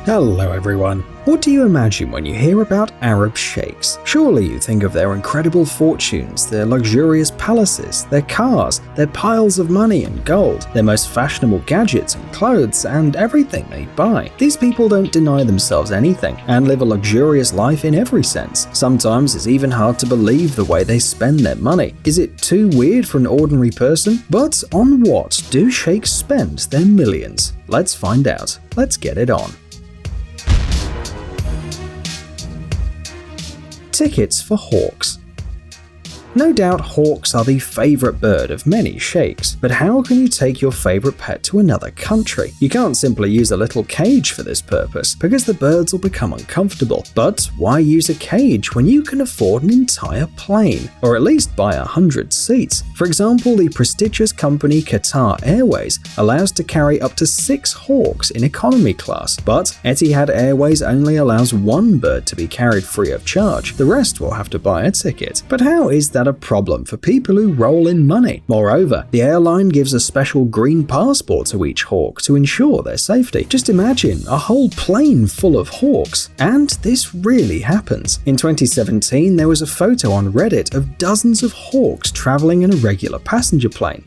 Hello everyone. What do you imagine when you hear about Arab sheikhs? Surely you think of their incredible fortunes, their luxurious palaces, their cars, their piles of money and gold, their most fashionable gadgets and clothes, and everything they buy. These people don't deny themselves anything and live a luxurious life in every sense. Sometimes it's even hard to believe the way they spend their money. Is it too weird for an ordinary person? But on what do sheikhs spend their millions? Let's find out. Let's get it on. Tickets for hawks. No doubt hawks are the favorite bird of many sheikhs, but how can you take your favorite pet to another country? You can't simply use a little cage for this purpose, because the birds will become uncomfortable. But why use a cage when you can afford an entire plane, or at least buy 100 seats? For example, the prestigious company Qatar Airways allows to carry up to 6 hawks in economy class, but Etihad Airways only allows 1 bird to be carried free of charge. The rest will have to buy a ticket. But how is that a problem for people who roll in money? Moreover, the airline gives a special green passport to each hawk to ensure their safety. Just imagine a whole plane full of hawks. And this really happens. In 2017, there was a photo on Reddit of dozens of hawks traveling in a regular passenger plane.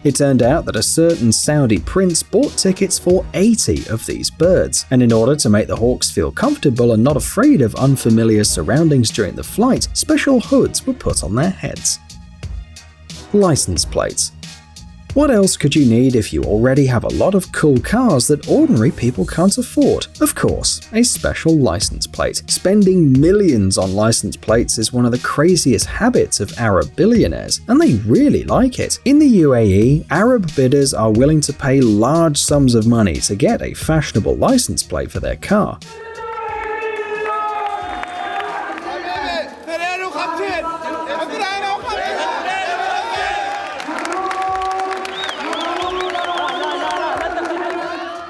It turned out that a certain Saudi prince bought tickets for 80 of these birds, and in order to make the hawks feel comfortable and not afraid of unfamiliar surroundings during the flight, special hoods were put on their heads. License plates. What else could you need if you already have a lot of cool cars that ordinary people can't afford? Of course, a special license plate. Spending millions on license plates is one of the craziest habits of Arab billionaires, and they really like it. In the UAE, Arab bidders are willing to pay large sums of money to get a fashionable license plate for their car.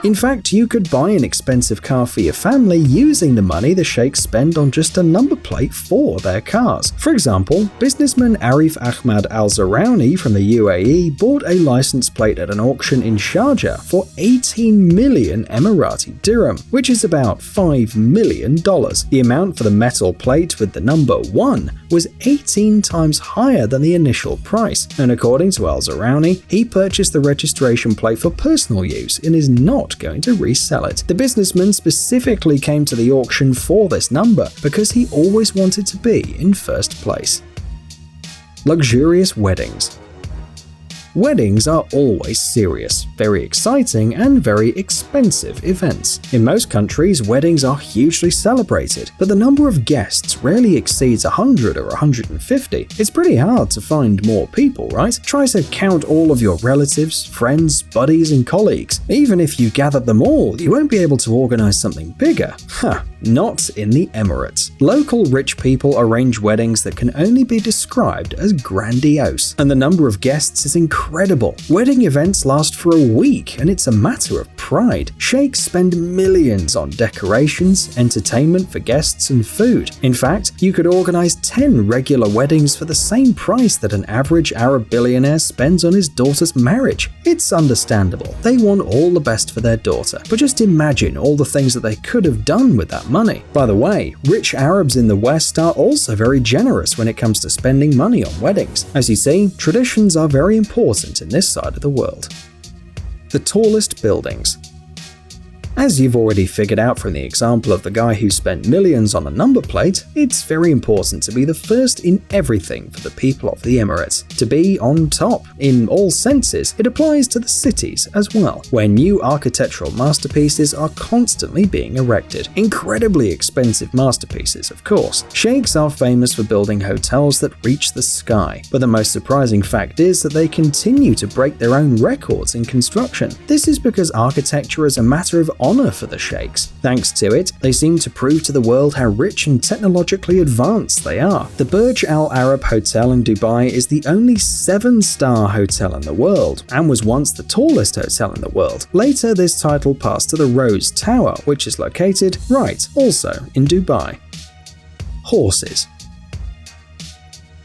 In fact, you could buy an expensive car for your family using the money the sheikhs spend on just a number plate for their cars. For example, businessman Arif Ahmad Al-Zaraoni from the UAE bought a license plate at an auction in Sharjah for 18 million Emirati dirham, which is about $5 million. The amount for the metal plate with the number 1 was 18 times higher than the initial price, and according to Al-Zaraoni, he purchased the registration plate for personal use and is not going to resell it. The businessman specifically came to the auction for this number because he always wanted to be in first place. Luxurious weddings. Weddings are always serious, very exciting, and very expensive events. In most countries, weddings are hugely celebrated, but the number of guests rarely exceeds 100 or 150. It's pretty hard to find more people, right? Try to count all of your relatives, friends, buddies, and colleagues. Even if you gathered them all, you won't be able to organize something bigger. Not in the Emirates. Local rich people arrange weddings that can only be described as grandiose, and the number of guests is incredible. Wedding events last for a week, and it's a matter of pride. Sheikhs spend millions on decorations, entertainment for guests, and food. In fact, you could organize 10 regular weddings for the same price that an average Arab billionaire spends on his daughter's marriage. It's understandable. They want all the best for their daughter, but just imagine all the things that they could have done with that money. By the way, rich Arabs in the West are also very generous when it comes to spending money on weddings. As you see, traditions are very important in this side of the world. The tallest buildings. As you've already figured out from the example of the guy who spent millions on a number plate, it's very important to be the first in everything for the people of the Emirates. To be on top, in all senses, it applies to the cities as well, where new architectural masterpieces are constantly being erected. Incredibly expensive masterpieces, of course. Sheikhs are famous for building hotels that reach the sky, but the most surprising fact is that they continue to break their own records in construction. This is because architecture is a matter of honor for the sheikhs. Thanks to it, they seem to prove to the world how rich and technologically advanced they are. The Burj Al Arab Hotel in Dubai is the only 7-star hotel in the world, and was once the tallest hotel in the world. Later, this title passed to the Rose Tower, which is located, also in Dubai. Horses.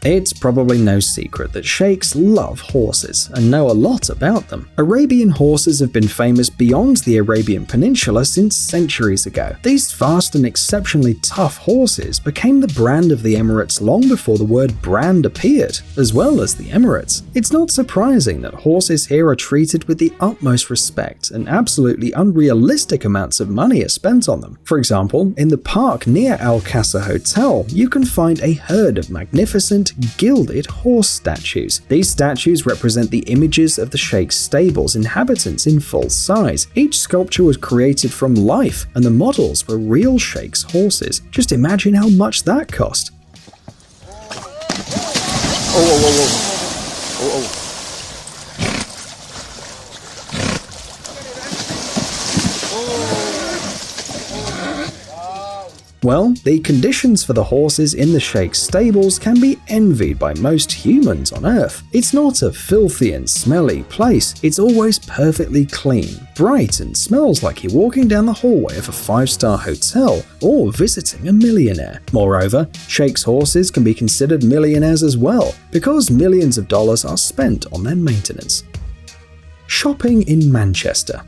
It's probably no secret that sheikhs love horses and know a lot about them. Arabian horses have been famous beyond the Arabian Peninsula since centuries ago. These fast and exceptionally tough horses became the brand of the Emirates long before the word brand appeared, as well as the Emirates. It's not surprising that horses here are treated with the utmost respect, and absolutely unrealistic amounts of money are spent on them. For example, in the park near Al Qasr Hotel, you can find a herd of magnificent gilded horse statues. These statues represent the images of the sheikh's stables inhabitants in full size. Each sculpture was created from life, and the models were real sheikh's horses. Just imagine how much that cost. Well, the conditions for the horses in the sheikh's stables can be envied by most humans on Earth. It's not a filthy and smelly place, it's always perfectly clean, bright, and smells like you're walking down the hallway of a 5-star hotel or visiting a millionaire. Moreover, sheikh's horses can be considered millionaires as well, because millions of dollars are spent on their maintenance. Shopping in Manchester.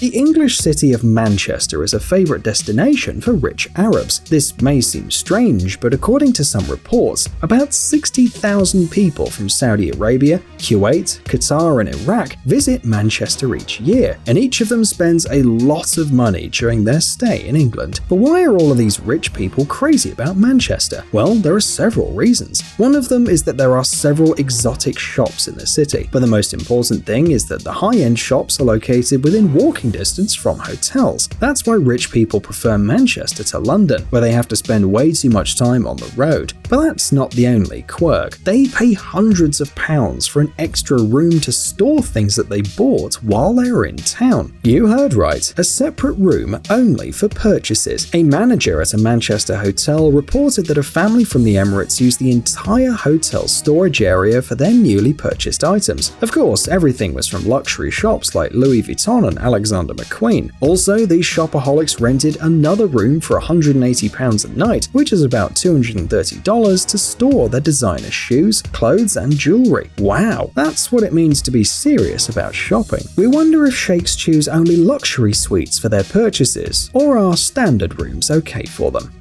The English city of Manchester is a favorite destination for rich Arabs. This may seem strange, but according to some reports, about 60,000 people from Saudi Arabia, Kuwait, Qatar, and Iraq visit Manchester each year, and each of them spends a lot of money during their stay in England. But why are all of these rich people crazy about Manchester? Well, there are several reasons. One of them is that there are several exotic shops in the city, but the most important thing is that the high-end shops are located within walking distance from hotels. That's why rich people prefer Manchester to London, where they have to spend way too much time on the road. But that's not the only quirk. They pay hundreds of pounds for an extra room to store things that they bought while they were in town. You heard right, a separate room only for purchases. A manager at a Manchester hotel reported that a family from the Emirates used the entire hotel storage area for their newly purchased items. Of course, everything was from luxury shops like Louis Vuitton and Alexander McQueen. Also, these shopaholics rented another room for £180 a night, which is about $230 to store their designer shoes, clothes, and jewelry. Wow, that's what it means to be serious about shopping. We wonder if sheikhs choose only luxury suites for their purchases, or are standard rooms okay for them?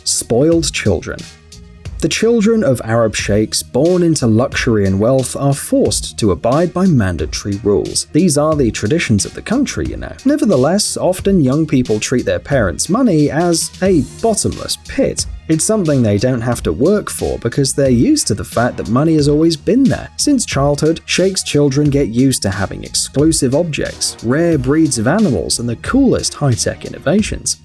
Spoiled children. The children of Arab sheikhs born into luxury and wealth are forced to abide by mandatory rules. These are the traditions of the country, you know. Nevertheless, often young people treat their parents' money as a bottomless pit. It's something they don't have to work for because they're used to the fact that money has always been there. Since childhood, sheikhs' children get used to having exclusive objects, rare breeds of animals, and the coolest high-tech innovations.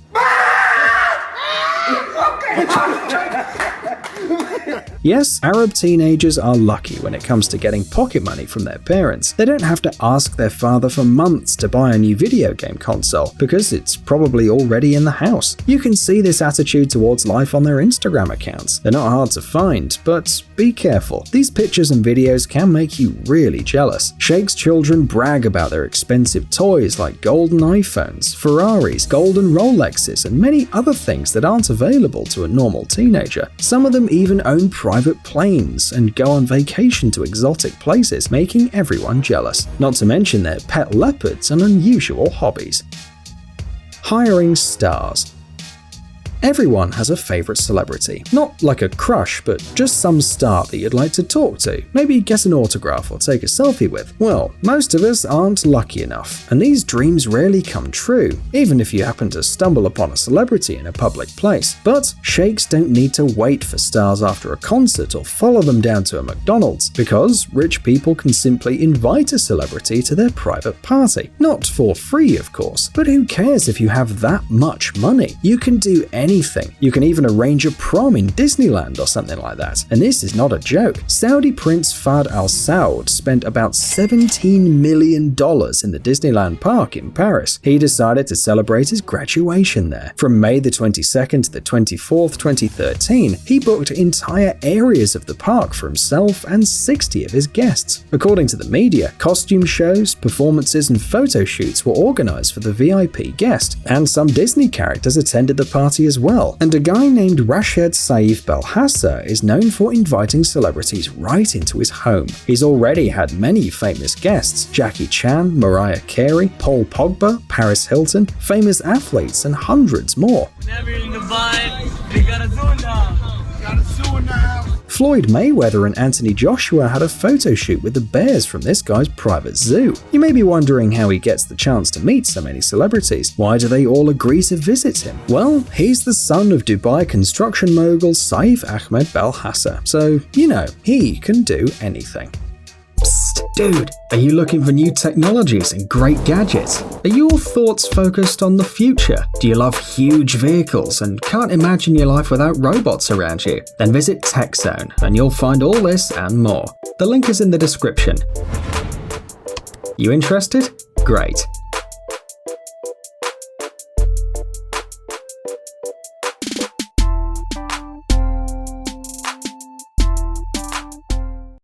Yes, Arab teenagers are lucky when it comes to getting pocket money from their parents. They don't have to ask their father for months to buy a new video game console, because it's probably already in the house. You can see this attitude towards life on their Instagram accounts. They're not hard to find, but be careful. These pictures and videos can make you really jealous. Sheikhs' children brag about their expensive toys like golden iPhones, Ferraris, golden Rolexes, and many other things that aren't available to a normal teenager. Some of them even own private planes and go on vacation to exotic places, making everyone jealous. Not to mention their pet leopards and unusual hobbies. Hiring stars. Everyone has a favorite celebrity. Not like a crush, but just some star that you'd like to talk to, maybe get an autograph or take a selfie with. Well, most of us aren't lucky enough, and these dreams rarely come true, even if you happen to stumble upon a celebrity in a public place. But sheikhs don't need to wait for stars after a concert or follow them down to a McDonald's, because rich people can simply invite a celebrity to their private party. Not for free, of course, but who cares if you have that much money? You can do anything anything. You can even arrange a prom in Disneyland or something like that. And this is not a joke. Saudi Prince Fahd Al Saud spent about $17 million in the Disneyland park in Paris. He decided to celebrate his graduation there. From May the 22nd to the 24th, 2013, he booked entire areas of the park for himself and 60 of his guests. According to the media, costume shows, performances, and photo shoots were organized for the VIP guest, and some Disney characters attended the party as well. And a guy named Rashid Saif Belhassa is known for inviting celebrities right into his home. He's already had many famous guests: Jackie Chan, Mariah Carey, Paul Pogba, Paris Hilton, famous athletes, and hundreds more. Floyd Mayweather and Anthony Joshua had a photo shoot with the bears from this guy's private zoo. You may be wondering how he gets the chance to meet so many celebrities. Why do they all agree to visit him? Well, he's the son of Dubai construction mogul Saif Ahmed Belhassa, so, he can do anything. Psst, dude, are you looking for new technologies and great gadgets? Are your thoughts focused on the future? Do you love huge vehicles and can't imagine your life without robots around you? Then visit TechZone and you'll find all this and more. The link is in the description. You interested? Great.